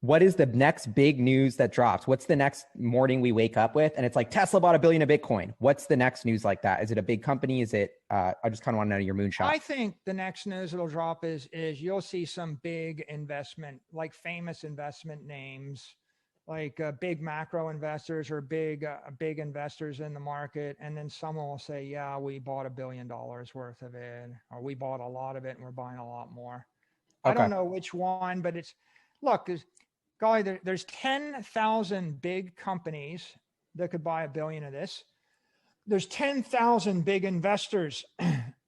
what is the next big news that drops? What's the next morning we wake up with? And it's like Tesla bought $1 billion of Bitcoin. What's the next news like that? Is it a big company? Is it, I just kind of want to know your moonshot. I think the next news that'll drop is you'll see some big investment, like famous investment names, like big macro investors or big investors in the market. And then someone will say, yeah, we bought $1 billion worth of it, or we bought a lot of it and we're buying a lot more. Okay. I don't know which one, but look, there's 10,000 big companies that could buy $1 billion of this. There's 10,000 big investors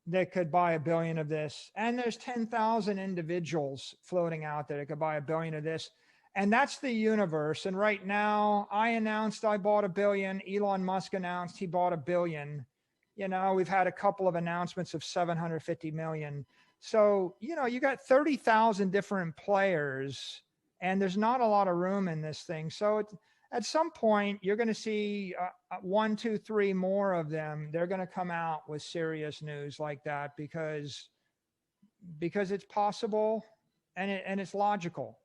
that could buy $1 billion of this. And there's 10,000 individuals floating out there that could buy $1 billion of this. And that's the universe. And right now I announced I bought $1 billion. Elon Musk announced he bought $1 billion. You know, we've had a couple of announcements of 750 million. So, you know, you got 30,000 different players and there's not a lot of room in this thing. So at some point you're going to see 1, 2, 3 more of them. They're going to come out with serious news like that because it's possible and it's logical.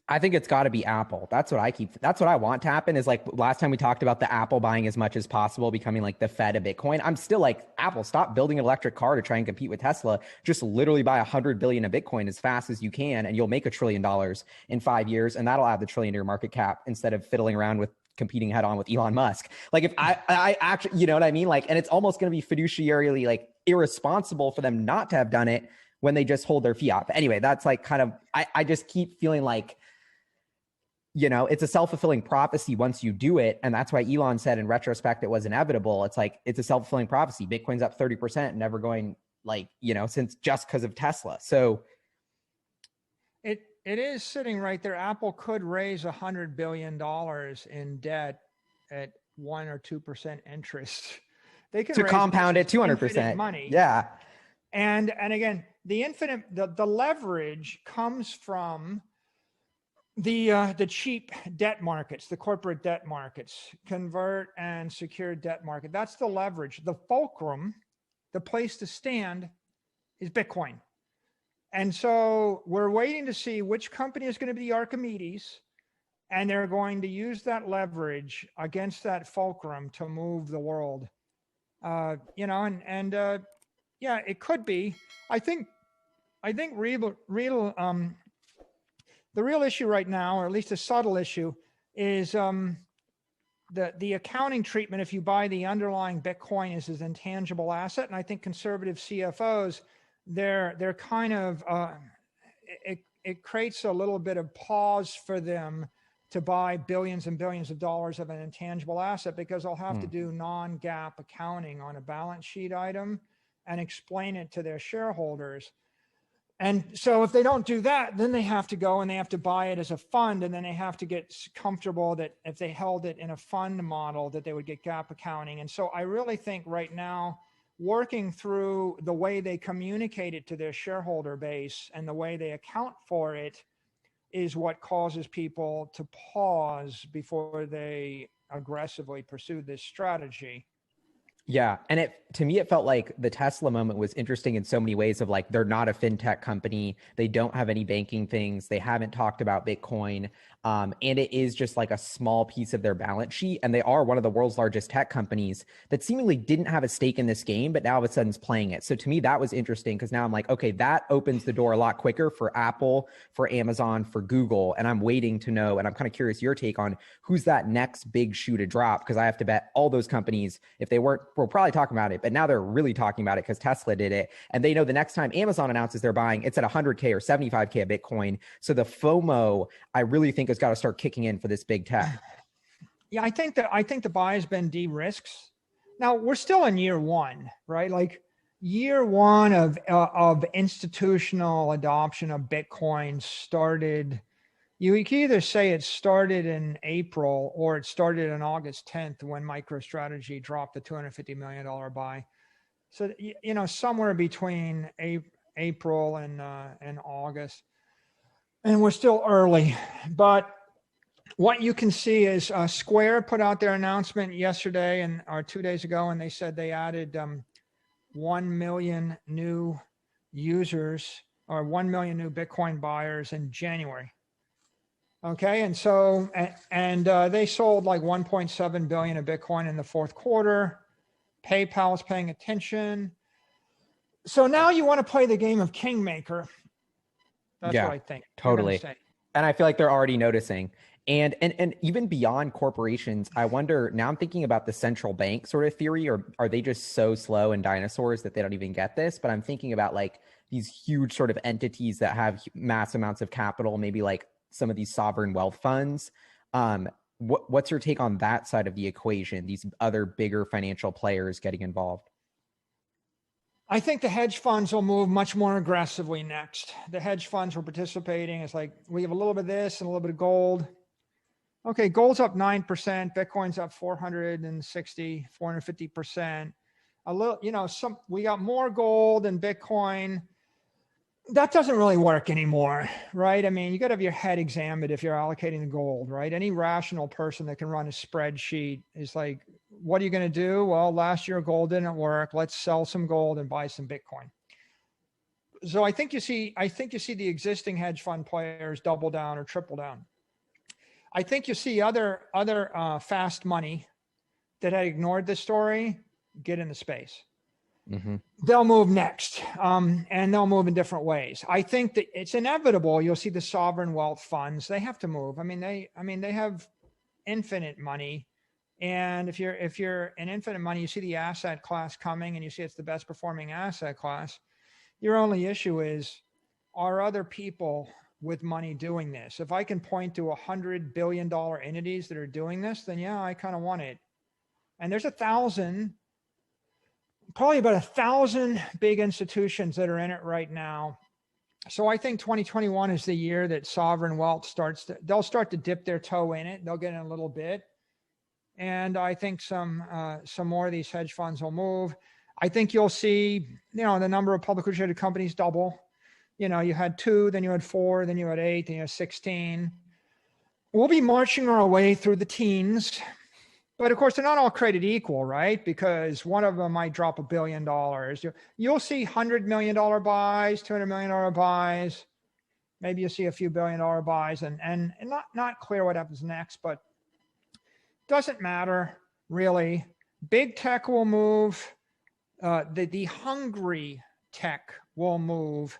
I think it's got to be Apple. That's what I want to happen is like last time we talked about the Apple buying as much as possible, becoming like the Fed of Bitcoin. I'm still like, Apple, stop building an electric car to try and compete with Tesla. Just literally buy 100 billion of Bitcoin as fast as you can, and you'll make $1 trillion in 5 years. And that'll add the $1 trillion to your market cap instead of fiddling around with competing head on with Elon Musk. Like if I actually, you know what I mean? Like, and it's almost going to be fiduciarily like irresponsible for them not to have done it when they just hold their fiat. But anyway, that's like kind of, I just keep feeling like, you know, it's a self-fulfilling prophecy once you do it. And that's why Elon said in retrospect, it was inevitable. It's like, it's a self-fulfilling prophecy. Bitcoin's up 30%, never going like, you know, since just because of Tesla. So it is sitting right there. Apple could raise $100 billion in debt at 1 or 2% interest. They can compound it 200% money. Yeah. And again, the leverage comes from the cheap debt markets, the corporate debt markets, convert and secure debt market. That's the leverage. The fulcrum, the place to stand is Bitcoin. And so we're waiting to see which company is going to be the Archimedes, and they're going to use that leverage against that fulcrum to move the world. You know, yeah, it could be. I think the real issue right now, or at least a subtle issue, is the accounting treatment. If you buy the underlying Bitcoin as an intangible asset, and I think conservative CFOs, they're kind of it creates a little bit of pause for them to buy billions and billions of dollars of an intangible asset, because they'll have to do non-GAAP accounting on a balance sheet item and explain it to their shareholders. And so if they don't do that, then they have to go and they have to buy it as a fund, and then they have to get comfortable that if they held it in a fund model that they would get GAAP accounting. And so I really think right now, working through the way they communicate it to their shareholder base and the way they account for it is what causes people to pause before they aggressively pursue this strategy. Yeah. And to me, it felt like the Tesla moment was interesting in so many ways of like, they're not a fintech company. They don't have any banking things. They haven't talked about Bitcoin. And it is just like a small piece of their balance sheet. And they are one of the world's largest tech companies that seemingly didn't have a stake in this game, but now all of a sudden is playing it. So to me, that was interesting, because now I'm like, okay, that opens the door a lot quicker for Apple, for Amazon, for Google. And I'm waiting to know, and I'm kind of curious your take on who's that next big shoe to drop, because I have to bet all those companies, if they weren't, we're probably talking about it, but now they're really talking about it because Tesla did it. And they know the next time Amazon announces they're buying, it's at 100K or 75K of Bitcoin. So the FOMO, I really think, has got to start kicking in for this big tech. Yeah, I think the buy has been de-risked. Now we're still in year one, right? Like year one of institutional adoption of Bitcoin started. You can either say it started in April or it started on August 10th when MicroStrategy dropped the $250 million buy. So, you know, somewhere between April and August. And we're still early. But what you can see is Square put out their announcement yesterday or 2 days ago, and they said they added 1 million new users or 1 million new Bitcoin buyers in January. Okay. And so, they sold like 1.7 billion of Bitcoin in the fourth quarter. PayPal is paying attention. So now you want to play the game of Kingmaker. That's what Yeah, I think you're going to totally. say. And I feel like they're already noticing. And even beyond corporations, I wonder now I'm thinking about the central bank sort of theory, or are they just so slow and dinosaurs that they don't even get this? But I'm thinking about like these huge sort of entities that have mass amounts of capital, maybe like some of these sovereign wealth funds. What's your take on that side of the equation? These other bigger financial players getting involved? I think the hedge funds will move much more aggressively next. The hedge funds were participating. It's like we have a little bit of this and a little bit of gold. Okay, gold's up 9%, Bitcoin's up 450%. A little, we got more gold and Bitcoin. That doesn't really work anymore, right? I mean, you got to have your head examined if you're allocating the gold, right? Any rational person that can run a spreadsheet is like, what are you going to do? Well, last year gold didn't work. Let's sell some gold and buy some Bitcoin. So I think you see the existing hedge fund players double down or triple down. I think you see other fast money that had ignored this story get in the space. Mm-hmm. They'll move next, and they'll move in different ways. I think that it's inevitable. You'll see the sovereign wealth funds. They have to move. I mean, they have infinite money, and if you're an infinite money, you see the asset class coming, and you see it's the best performing asset class. Your only issue is, are other people with money doing this? If I can point to $100 billion entities that are doing this, then yeah, I kind of want it. And there's probably about 1,000 big institutions that are in it right now. So I think 2021 is the year that sovereign wealth they'll start to dip their toe in it. They'll get in a little bit. And I think some more of these hedge funds will move. I think you'll see, the number of publicly traded companies double. You had 2, then you had 4, then you had 8, then you had 16. We'll be marching our way through the teens. But of course, they're not all created equal, right? Because one of them might drop $1 billion. You'll see $100 million buys, $200 million buys. Maybe you'll see a few $1 billion buys, and not clear what happens next, but doesn't matter really. Big tech will move. The hungry tech will move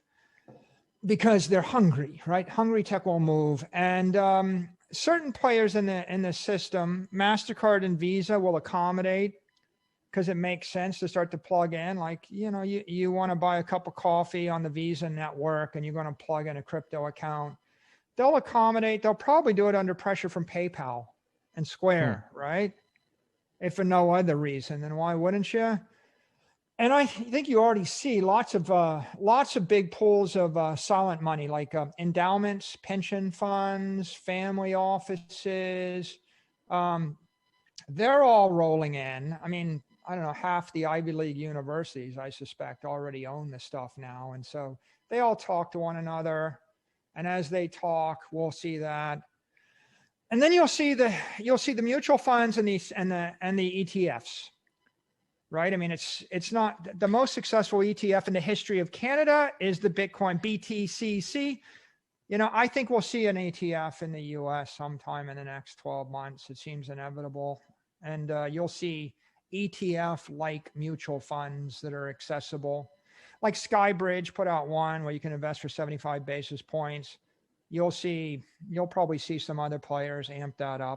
because they're hungry, right? Hungry tech will move, and certain players in the system, MasterCard and Visa, will accommodate because it makes sense to start to plug in. Like, you want to buy a cup of coffee on the Visa network and you're going to plug in a crypto account. They'll accommodate. They'll probably do it under pressure from PayPal and Square, right? If for no other reason, then why wouldn't you? And I think you already see lots of big pools of silent money, like endowments, pension funds, family offices. They're all rolling in. I mean, I don't know, half the Ivy League universities, I suspect, already own this stuff now. And so they all talk to one another. And as they talk, we'll see that. And then you'll see the mutual funds and the ETFs. Right? I mean, it's not the most successful ETF in the history of Canada is the Bitcoin BTCC. I think we'll see an ETF in the US sometime in the next 12 months. It seems inevitable. And you'll see ETF-like mutual funds that are accessible. Like Skybridge put out one where you can invest for 75 basis points. You'll probably see some other players amp that up.